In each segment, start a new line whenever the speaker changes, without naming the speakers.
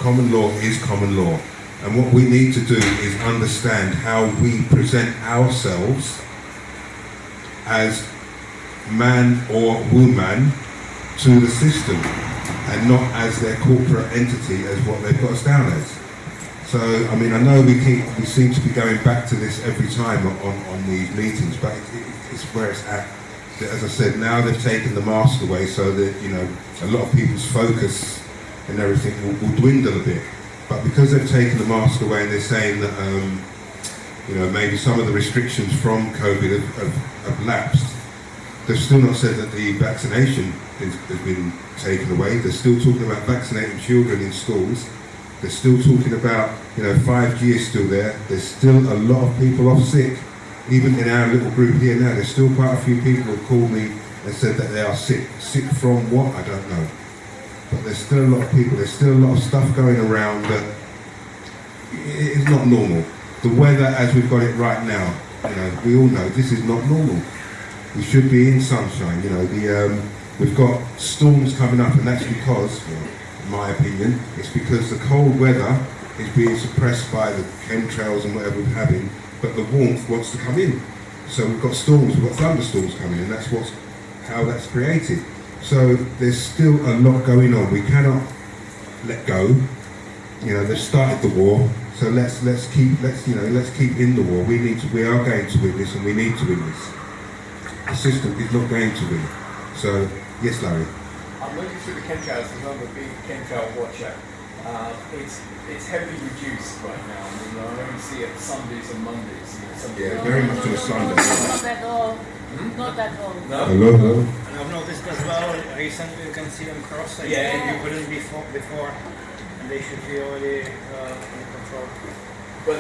common law is common law. And what we need to do is understand how we present ourselves as man or woman to the system, and not as their corporate entity as what they've got us down as. So, I mean, I know we seem to be going back to this every time on these meetings, but it's where it's at. As I said, now they've taken the mask away, so that, you know, a lot of people's focus and everything will dwindle a bit. But because they've taken the mask away and they're saying that, you know, maybe some of the restrictions from COVID have lapsed, they've still not said that the vaccination has been taken away. They're still talking about vaccinating children in schools. They're still talking about, you know, 5G is still there. There's still a lot of people off sick. Even in our little group here now, there's still quite a few people who have called me and said that they are sick. Sick from what? I don't know. But there's still a lot of people, there's still a lot of stuff going around that is not normal. The weather as we've got it right now, you know, we all know this is not normal. We should be in sunshine, you know. We've got storms coming up, and that's because, well, in my opinion, it's because the cold weather is being suppressed by the chemtrails and whatever we're having, but the warmth wants to come in. So we've got storms, we've got thunderstorms coming in, that's how that's created. So there's still a lot going on. We cannot let go. You know, they've started the war, so let's keep in the war. We are going to win this, and we need to win this. The system is not going to win. So, yes, Larry.
I'm looking through the chemtrails as I'm a big chemtrail watcher. It's heavily reduced right now. I mean, I only see it Sundays and Mondays.
Yeah, very much on a Sunday.
Not at all. Not at all.
No?
Hello.
And I've noticed as well, recently you can see them crossing.
Yeah.
You couldn't before, and they should be already under control.
But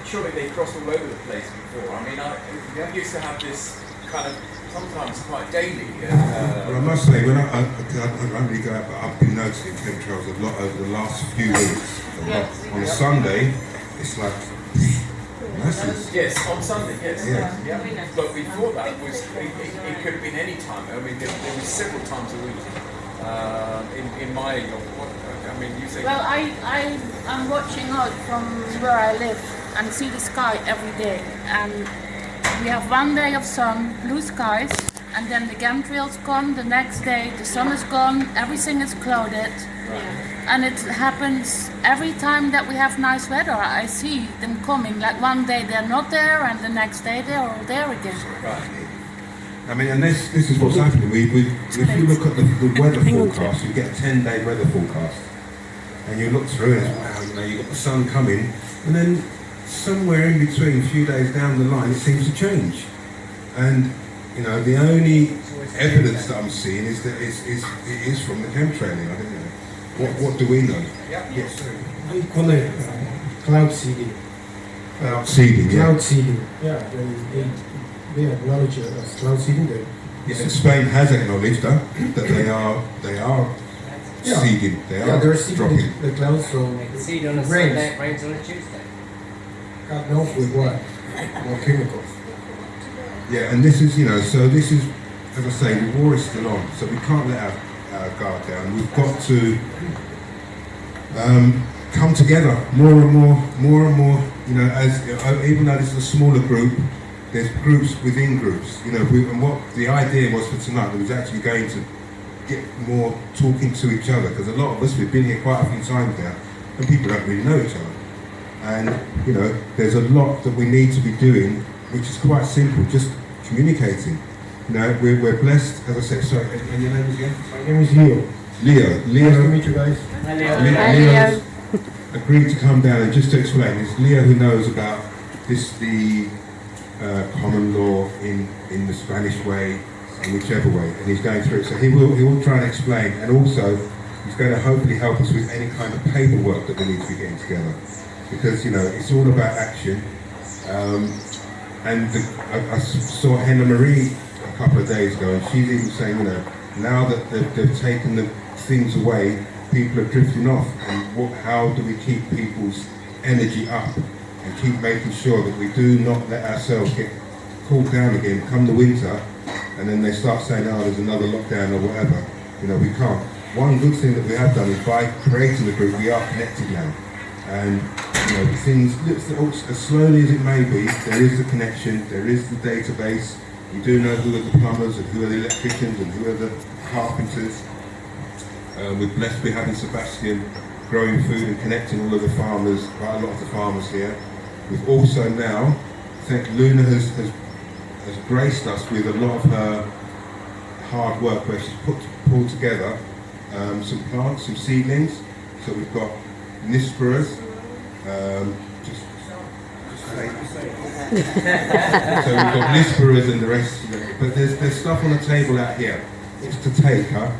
surely they crossed all over the place before. I mean, we used to have this kind of sometimes quite daily.
Well, I must say, when I don't really go out, but I've been noticing chemtrails a lot over the last few weeks.
Yes.
On a Sunday, it's like masses.
Yes, on Sunday, yes.
Yeah.
But before that, it could have been any time. I mean, there was several times a week. In my, I mean, you say.
Well, I'm watching out from where I live and see the sky every day. And we have one day of sun, blue skies, and then the chemtrails gone. The next day, the sun is gone. Everything is clouded. And it happens every time that we have nice weather. I see them coming. Like one day they're not there, and the next day they're all there again.
Right.
I mean, and this is what's happening. If you look at the weather forecast, you get a 10-day weather forecast, and you look through it, wow, you know, you've got the sun coming, and then somewhere in between, a few days down the line, it seems to change. And, you know, the only evidence that I'm seeing is that it is from the chemtrailing. I don't know. What do we know?
Yes.
I call it cloud seeding.
Cloud seeding, yeah.
Cloud seeding, yeah. They acknowledge it as cloud seeding.
Yes, and Spain has acknowledged that they are seeding.
They're seeding
dropping.
the clouds from
Seed on a
rains.
Sunday, rains on a Tuesday.
God knows with what? More chemicals.
Yeah, and this is, you know, so this is, as I say, the war is still on, so we can't let our guard down. We've got to come together more and more. You know, as even though this is a smaller group, there's groups within groups. You know, and what the idea was for tonight was actually going to get more talking to each other, because a lot of us, we've been here quite a few times now, and people don't really know each other. And you know, there's a lot that we need to be doing, which is quite simple, just communicating. You know, we're blessed, as I said. Sorry, and your name is again?
My name is Leo.
Leo.
Nice to meet you guys.
Leo's agreed to come down, and just to explain, it's Leo who knows about the common law in the Spanish way, and whichever way, and he's going through it. So he will try and explain, and also he's going to hopefully help us with any kind of paperwork that we need to be getting together, because you know it's all about action. And I saw Henna Marie a couple of days ago, and she's even saying, you know, now that they've taken the things away, people are drifting off, and how do we keep people's energy up and keep making sure that we do not let ourselves get cooled down again come the winter, and then they start saying, oh, there's another lockdown or whatever. You know, we can't. one good thing that we have done is by creating the group, we are connected now. And things, as slowly as it may be, there is the connection, there is the database. We do know who are the plumbers and who are the electricians and who are the carpenters. We're blessed to be having Sebastian growing food and connecting all of the farmers, quite a lot of the farmers here. We've also now, I think Luna has graced us with a lot of her hard work where she's pulled together some plants, some seedlings. So we've got Nisperas, so we've got Nisperas and the rest, but there's stuff on the table out here. It's to take, huh?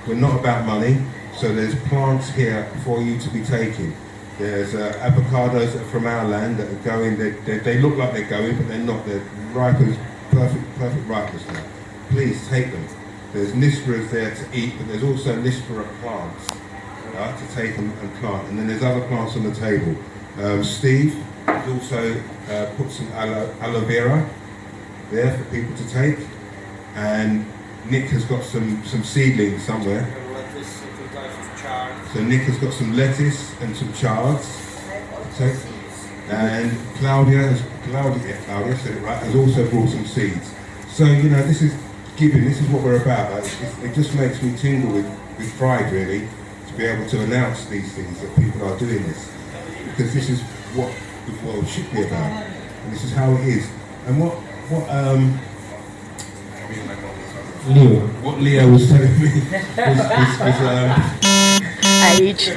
We're not about money, so there's plants here for you to be taking. There's avocados that are from our land that are going, they look like they're going, but they're not. They're ripened, perfect ripeness now. Please take them. There's Nisperas there to eat, but there's also Nispera plants to take and plant. And then there's other plants on the table. Steve has also put some aloe vera there for people to take. And Nick has got some seedlings somewhere. So Nick has got some lettuce and some chards to take. And Claudia said it right, has also brought some seeds. So, this is giving, this is what we're about. It just makes me tingle with pride, really, to be able to announce these things, that people are doing this. Because this is what the world should be about. And this is how it is. And what Leo was telling me was
age.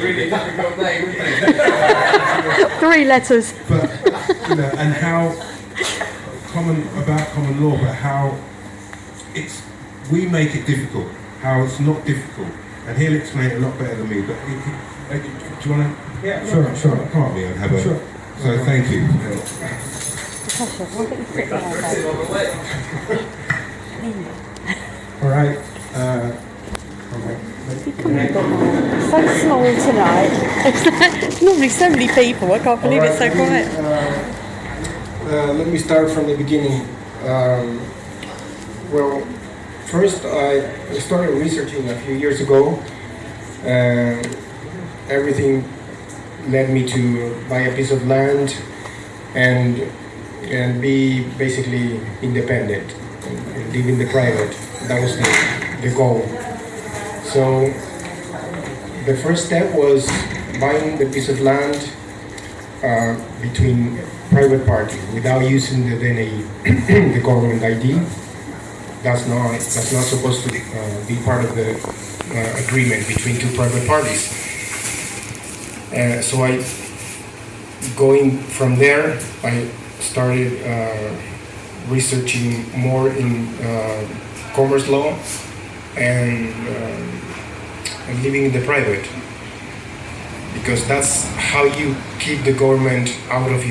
3 letters.
But, and how common law, but how we make it difficult, how it's not difficult. And he'll explain it a lot better than me, but do you want to?
Yeah,
sure. Can't we have a...
Sure.
So thank you.
All right.
So small tonight. There's normally so many people. I can't believe it's so quiet.
Let me start from the beginning. Well, first I started researching a few years ago. Everything led me to buy a piece of land and be basically independent and live in the private. That was the goal. So the first step was buying the piece of land between private parties without using the DNA, the government ID. That's not supposed to be part of the agreement between two private parties. So going from there, I started researching more in commerce law and living in the private, because that's how you keep the government out of